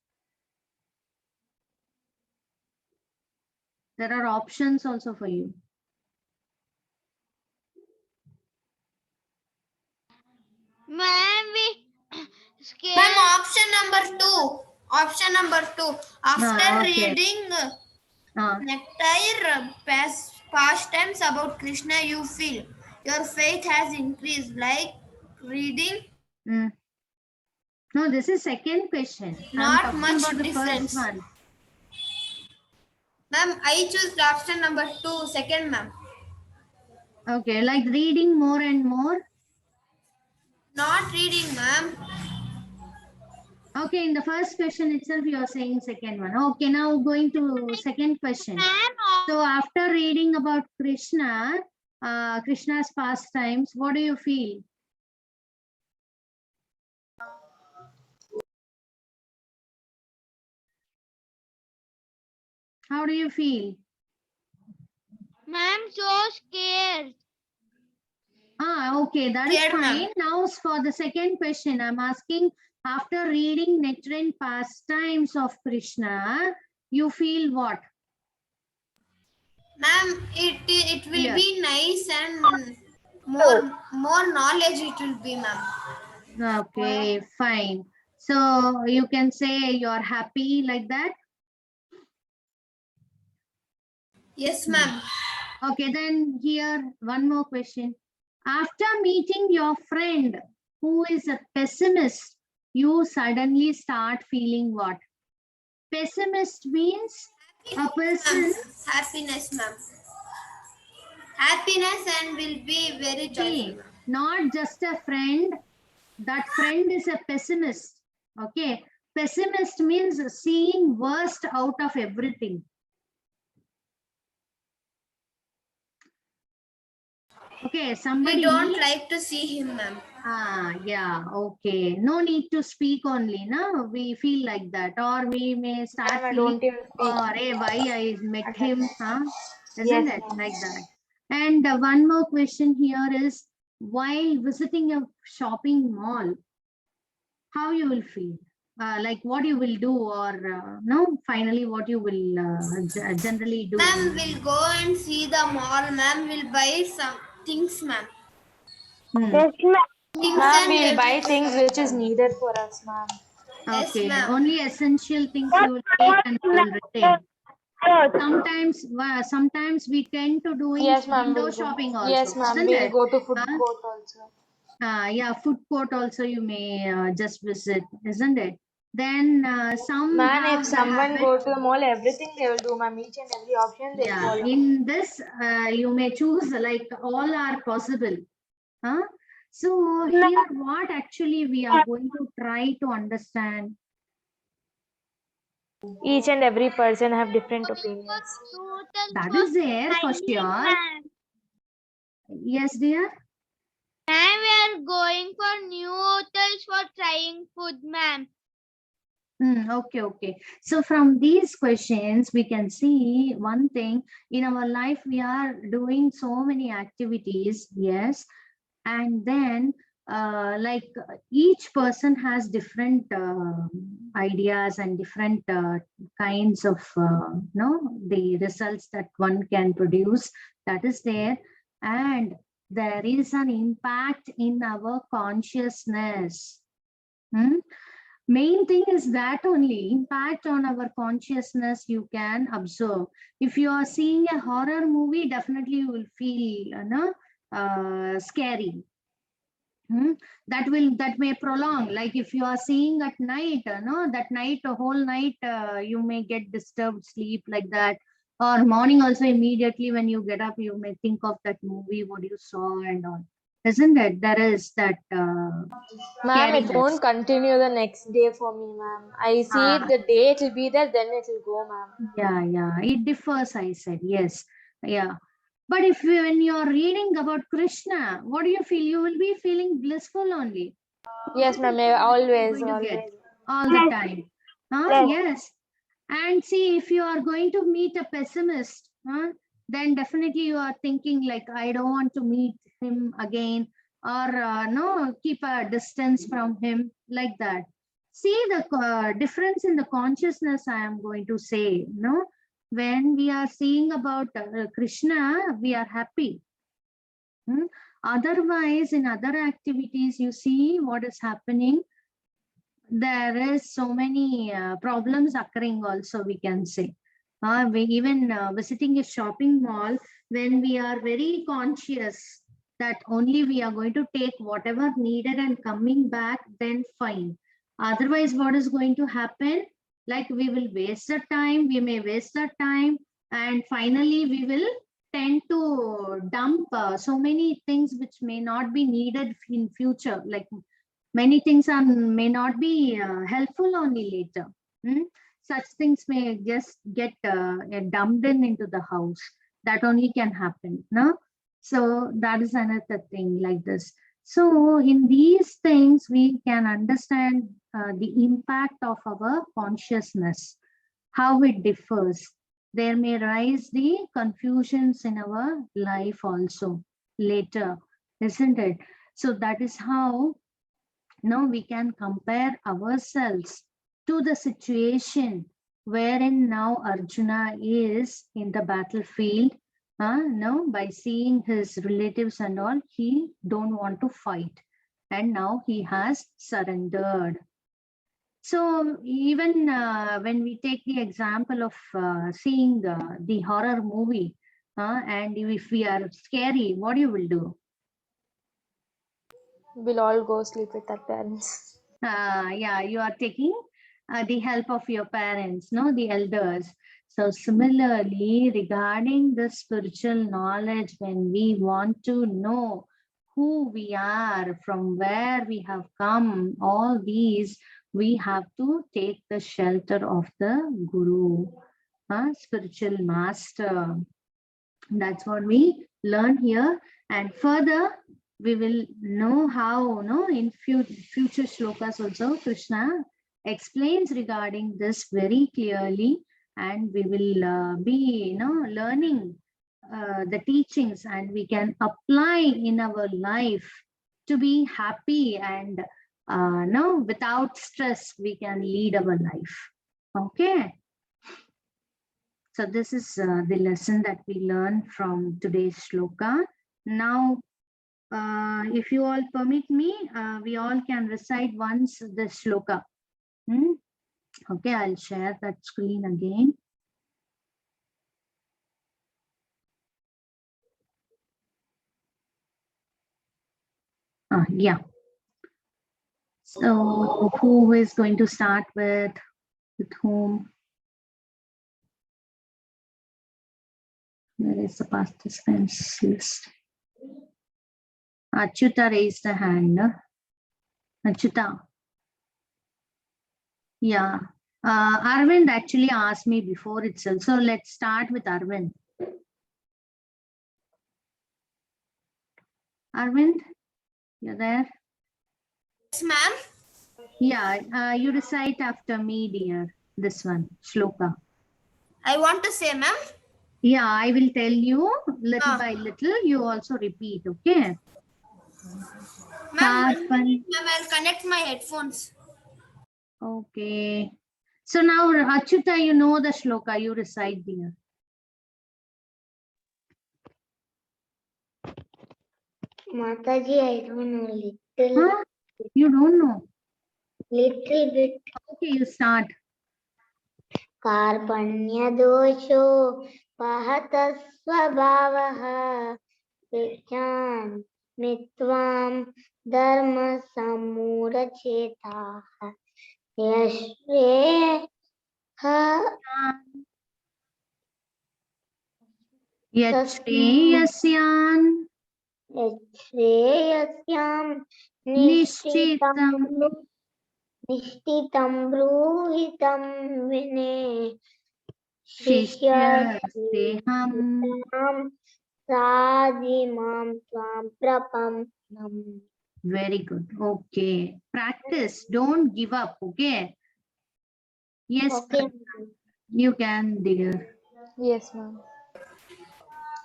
There are options also for you. Ma'am, we scared. Ma'am, option number 2. Option number 2. After Okay. reading Uh, entire past times about Krishna, you feel your faith has increased. Like reading, No, this is second question. I'm not talking much about the difference. first one. Ma'am, I choose option number 2, second, ma'am. Okay, like reading more and more. Not reading, ma'am. Okay, in the first question itself, you are saying second one. Okay, now going to second question. Ma'am, So after reading about Krishna, Krishna's pastimes, what do you feel? How do you feel? ma'am, so scared. Okay, that is Scared, ma'am. fine. Now for the second question, I'm asking, after reading nectarine pastimes of Krishna, you feel what? Ma'am, it will Clear. be nice and more knowledge it will be, ma'am. Okay, fine. So you can say you're happy like that? Yes, ma'am. Okay, then here one more question. After meeting your friend who is a pessimist, you suddenly start feeling what? Pessimist means a person. Happiness, ma'am. Happiness and will be very joyful. Not just a friend. That friend is a pessimist. Okay, pessimist means seeing worst out of everything. Okay, somebody. We don't like to see him, ma'am. Yeah, okay. No need to speak only, no? We feel like that. Or we may start Ma'am, I feeling, don't even speak. or hey, why I met him, huh? Isn't Yes, it ma'am. like that? And one more question here is, while visiting a shopping mall, how you will feel? Like what you will do, or no, finally what you will generally do? Ma'am, we'll go and see the mall, ma'am. We'll buy some things, ma'am. Yes, ma'am. Things Ma'am, and we'll buy everything. things which is needed for us, ma'am. Yes, Okay, ma'am. only essential things you will take and you will retain. Sometimes we tend to doing Yes, ma'am. window We'll go. shopping also. Yes, ma'am. Isn't We'll it? go to food court also. Yeah, food court also you may just visit, isn't it? Then some Ma'am, have if the someone habit. go to the mall, everything they will do, ma'am. Each and every option they Yeah, follow. in this you may choose, like all are possible. Huh? So here what actually we are going to try to understand. Each and every person have different opinions. That is there for sure. Ma'am, Yes, dear. we are going for new hotels for trying food, ma'am. Okay, okay. So from these questions, we can see one thing in our life, we are doing so many activities, yes. And then each person has different ideas and different kinds of, the results that one can produce, that is there. And there is an impact in our consciousness. Main thing is that only impact on our consciousness you can observe. If you are seeing a horror movie, definitely you will feel scary. That may prolong. Like if you are seeing at night, that night, a whole night, you may get disturbed sleep like that. Or morning also, immediately when you get up, you may think of that movie, what you saw and all. Isn't it? There is that Ma'am, it scariness. won't continue the next day for me, ma'am. I see Ah. the day it will be there, then it will go, ma'am. Yeah, it differs, I said, yes. Yeah. But if when you're reading about Krishna, what do you feel? You will be feeling blissful only. Yes, ma'am. Going Always, to get always. all the time. Yes. And see, if you are going to meet a pessimist, then definitely you are thinking like, I don't want to meet him again, or no, keep a distance from him, like that. See the difference in the consciousness, I am going to say, no? When we are seeing about Krishna, we are happy. Otherwise, in other activities, you see what is happening. There is so many problems occurring also, we can say. We even visiting a shopping mall, when we are very conscious that only we are going to take whatever needed and coming back, then fine. Otherwise, what is going to happen? Like we will waste the time, we may waste the time, and finally we will tend to dump so many things which may not be needed in future. Like many things may not be helpful only later. Such things may just get dumped into the house. That only can happen. No? So that is another thing like this. So in these things, we can understand the impact of our consciousness, how it differs. There may rise the confusions in our life also later, isn't it? So that is how now we can compare ourselves to the situation wherein now Arjuna is in the battlefield. Now by seeing his relatives and all, he don't want to fight. And now he has surrendered. So even when we take the example of seeing the horror movie, and if we are scary, what you will do? We'll all go sleep with our parents. Yeah, you are taking the help of your parents, no, the elders. So similarly, regarding the spiritual knowledge, when we want to know who we are, from where we have come, all these, we have to take the shelter of the Guru, spiritual master. That's what we learn here. And further, we will know how, in future shlokas also, Krishna explains regarding this very clearly, and we will be, learning the teachings, and we can apply in our life to be happy, and no, without stress, we can lead our life. Okay. So this is the lesson that we learn from today's shloka. Now, if you all permit me, we all can recite once the shloka. Okay, I'll share that screen again. Yeah. So who is going to start with whom? Where is the participants list? Achyuta raised the hand. Achyuta. Yeah. Arvind actually asked me before itself. So let's start with Arvind. Arvind, you're there? Yes, ma'am. Yeah, you recite after me, dear. This one, shloka. I want to say, ma'am. Yeah, I will tell you little Ah. by little. You also repeat, okay? Ma'am, Karpan. ma'am, I'll connect my headphones. Okay. So now, Achyuta, you know the shloka. You recite, dear. Mataji, I don't know little, Huh? You don't know. little bit. Okay, you start. कार्पण्य दोषो पहत स्वभावः विज्ञान मित्वाम धर्म समूढचेताः यश्रेयः Yacheyasyan श्रेयस्यां Nishchitam निष्ठितं ब्रूहितं विने Shishyasteham. साधिमां त्वां प्रपन्नम्. Very good. Okay. Practice. Don't give up. Okay. Yes, Okay. you can, dear. Yes, ma'am.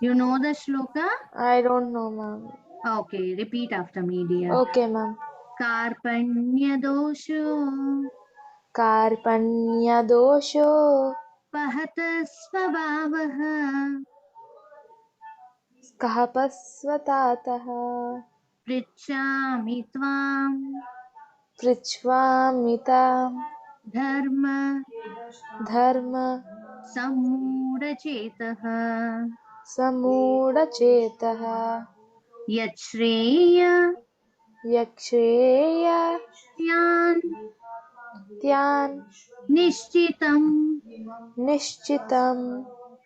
You know the shloka? I don't know, ma'am. Okay. Repeat after me, dear. Okay, ma'am. Karpanya dosho Karpanyadosho pahata svabhavaha kahapasvatataha prichami tvam prichvamitam dharma dharma samudachetaha samudachetaha yachreya yaksheya yan tyan nishchitam nishchitam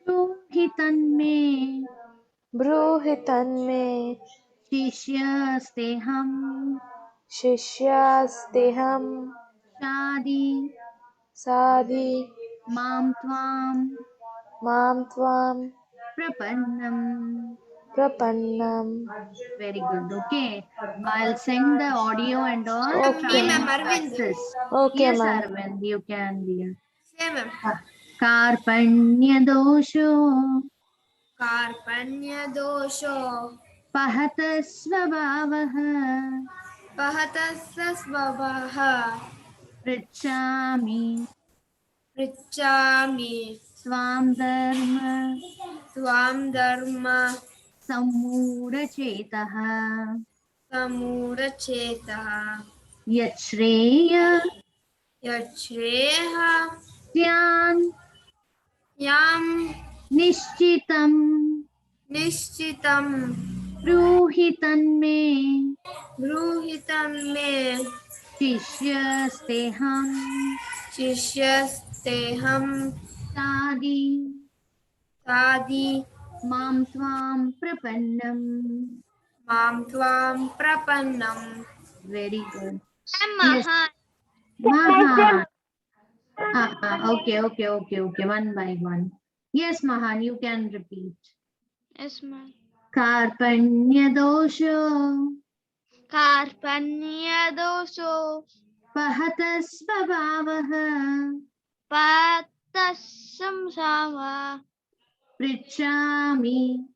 ruhitanme bruhitanme shishyasteham shishyasteham shadi sadhi mam tvam mam prapannam. prapannam. Very good. Okay. I'll send the audio and all. Okay. Ma'am, Try Arvind. practice. Okay, Yes, ma'am. Arvind, you can, dear. Say, ma'am. Karpanya dosho Karpanya dosho pahata svabhavaha pahatasya svabhaha prichami prichami swam dharma tvam dharma samudachetaha samudachetaha yachreya yachreha tyan yam nishchitam nishchitam ruhitanme bruhitam me shishyasteham shishyasteham sadi tadi mam tvam prapannam. mam tvam prapannam. Very good. Mahan. Mahan. Okay. One by one. Yes, Mahan, you can repeat. Yes, ma'am. Karpanya dosho Karpanyadosho pahata svabhavaha patasam sama prichami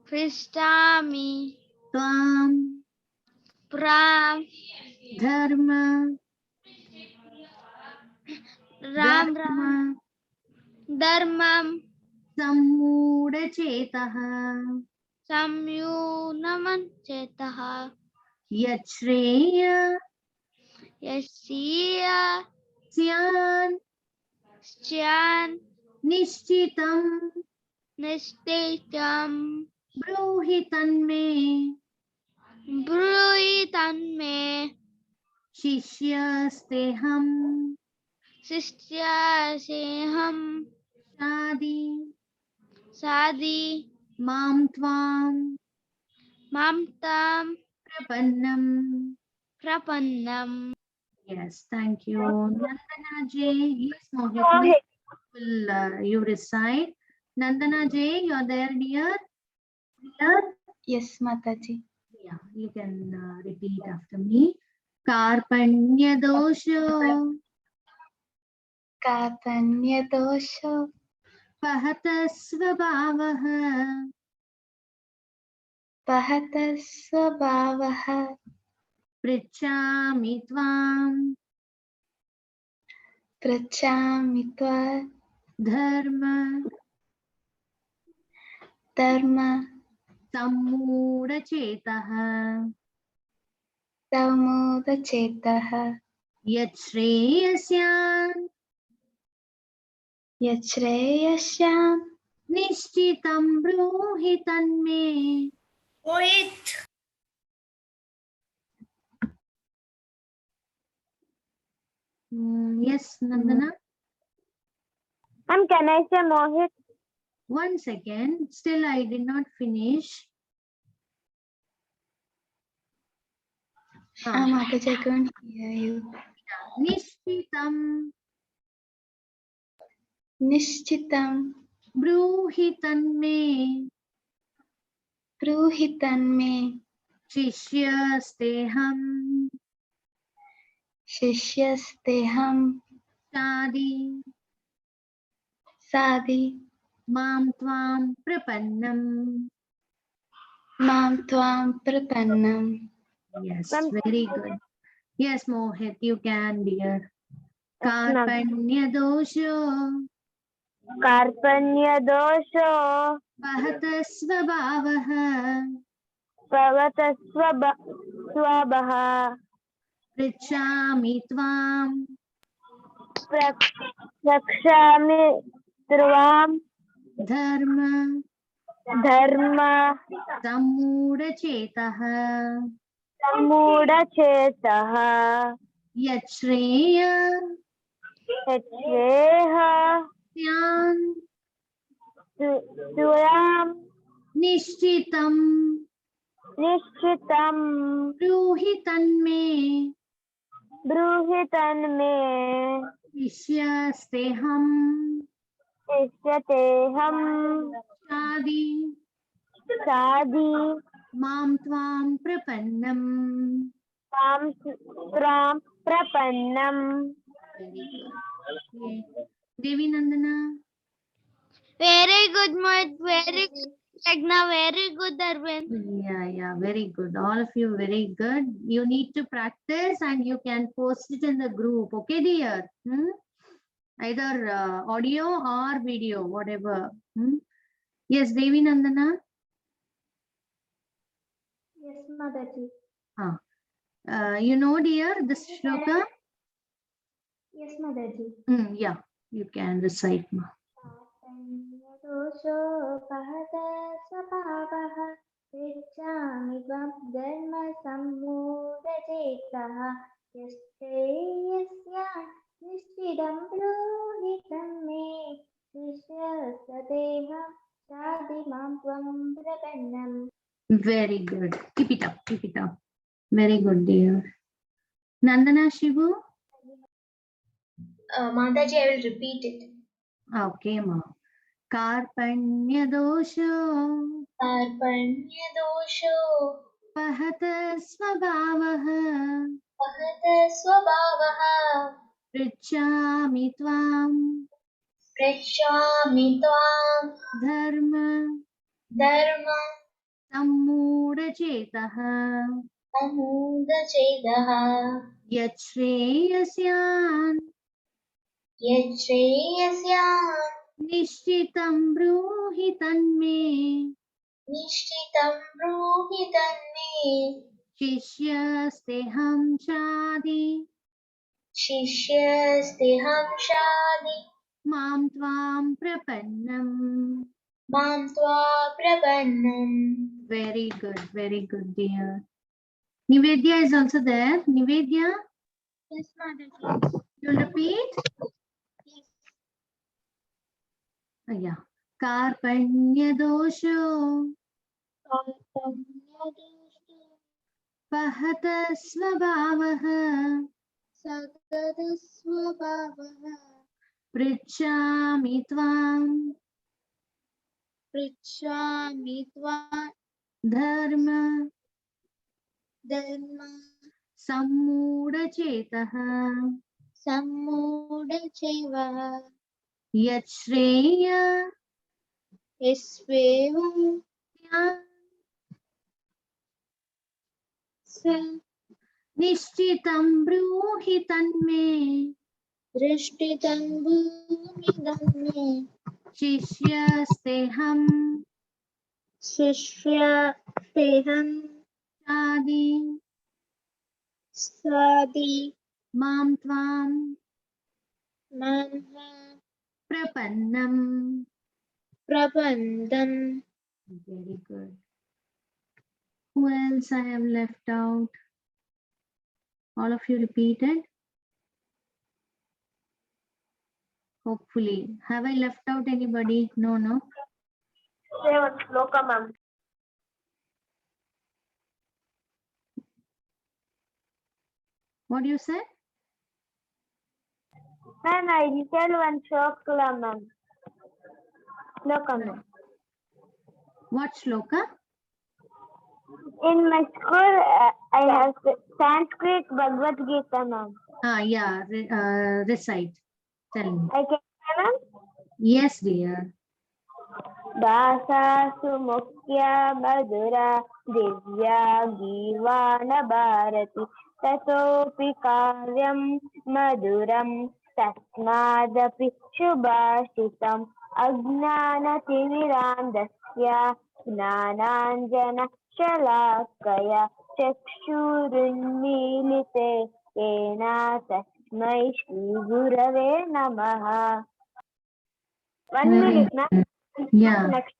pristami tvam pram dharma ram dharmam samudachetaha samyunamam chetaha yachreya yasya syan syan nishchitam nistitam bruhitanme bruitanme shishyasteham sishyaseham sadi mam mam tvam prapannam. Yes, thank you. Nandana J. Yes, Mohit. Will you recite? Nandana J, you're there, dear? Yes, Mataji. Yeah, you can repeat after me. कार्पण्यदोषो कार्पण्यदोषो पहतः स्वभावः पहतः स्वभावः पृच्छामि त्वाम् पृच्छामि त्वां धर्म धर्म सम्मूढचेतः समोदचेतः यच्छ्रेयस्यान् यच्छ्रेयस्यां निश्चितं ब्रूहि तन्मे. Mohit. Yes, Nandana. Can I say Mohit? 1 second. Still, I did not finish. Mataji, I couldn't hear you. Nishchitam Nishchitam ब्रूहि तन्मे ब्रूहि तन्मे शिष्यस्तेहं शिष्यस्तेहं शादि सादि मां त्वां प्रपन्नम्. मां त्वां प्रपन्नम्. Yes, Ma'am, very good. Yes, Mohit, you can, dear. Yes, ma'am. कार्पण्यदोषो कार्पण्यदोषो वहतः स्वभावः भवतः स्वभावः पृच्छामि त्वां रक्षामि त्वां धर्म धर्म सम्मूढचेतः मूढचेतः यच्छ्रेय यच्छ्रेयः स्यान् त्वां निश्चितं निश्चितं ब्रूहि तन्मे. ब्रूहि तन्मे शिष्यस्तेहं शिष्यतेऽहं शादि सादि मां त्वां प्रपन्नम्. त्वां प्रपन्नम्. Very good. Okay. Devi Nandana. Very good, Mohit. Very good, Pragna. Very good, Arvind. Yeah, very good. All of you, very good. You need to practice and you can post it in the group. Okay, dear? Either audio or video, whatever. Yes, Devi Nandana. Yes, Mataji. You know, dear, this shloka? Yes, Mataji. Yeah, you can recite. Ma. दोषो पहत स्वभावः पृच्छामि त्वं धर्म सम्मूढचेतः यश्चेयस्यान् निश्चितं ब्रूहि तन्मे शिष्यस्तेहं शादि मां त्वं प्रपन्नम्. Very good. Keep it up, keep it up. Very good, dear. Nandana Shivu? Mataji, I will repeat it. Okay, ma. कार्पण्यदोषो कार्पण्यदोषो पहत स्वभावः पहत स्वभावः पृच्छामि त्वां पृच्छामि त्वां धर्म धर्म सम्मूढचेतः सम्मूढचेतः यच्छ्रेयस्यान् यच्छ्रेयस्यान् निश्चितं ब्रूहि तन्मे. निश्चितं ब्रूहि तन्मे शिष्यस्तेहं शादि शिष्यस्तेहं शादि मां त्वां प्रपन्नम्. मां त्वां प्रपन्नम्. Very good, dear. Nivedya is also there. Nivedya, Yes, Mataji. you'll repeat? Yes. Yeah. कार्पण्यदोषो पहत स्वभावः स्वभावः पृच्छामि त्वां पृच्छामि त्वां धर्म धर्म सम्मूढचेतः सम्मूढचैवः यच्छ्रेय यस्वेवं स निश्चितं ब्रूहि तन्मे दृष्टितं भूमिदन्मे शिष्यस्तेऽहं शिष्यस्तेऽहं चादि स्वादि मां त्वां मां प्रपन्नम्. प्रपन्दम्. Very good. Who else I have left out? All of you repeated? Hopefully. Have I left out anybody? No, no. Shloka, ma'am. What do you say? Ma'am, I detail one shloka, ma'am. Shloka, ma'am. What shloka? In my school, I have Sanskrit Bhagavad Gita, ma'am. Yeah, recite. Tell me. I can say, ma'am. Yes, dear. Dasa sumukya madhura divya givana bharati tatopi karyam maduram tasmadapi shubhashitam ajnanatimirandasya gnananjana shalakaya chakshurunmilite yena tasmai shri gurave namaha. 1 minute, ma'am. Yeah. Next.